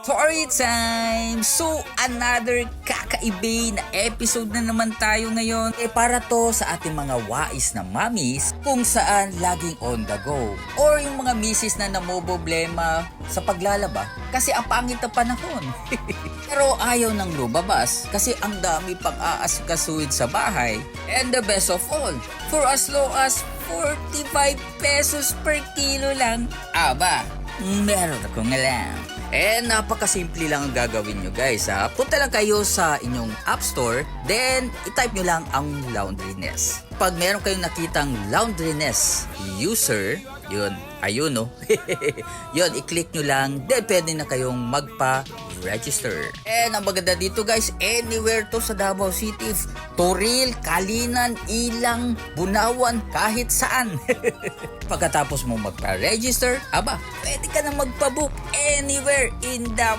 Story time! So, another kakaibig na episode na naman tayo ngayon. Para to sa ating mga wais na mommies kung saan laging on the go. Or yung mga misis na namoproblema sa paglalaba kasi ang pangit na panahon. Pero ayaw nang lumabas kasi ang dami pang aasikasuhin sa bahay. And the best of all, for as low as 45 pesos per kilo lang. Aba, meron akong alam. Napakasimple lang ang gagawin nyo guys ha. Punta lang kayo sa inyong app store, then itype nyo lang ang Laundrynest. Pag meron kayong nakitang Laundrynest user, ayun no. Yun, i-click nyo lang, then pwede na kayong magpa-register. Ang maganda dito guys, anywhere to sa Davao City, Toril, Kalinan, Ilang, Bunawan, kahit saan. Pagkatapos mo magpa-register, aba, pwede ka na magpa-book anywhere in Davao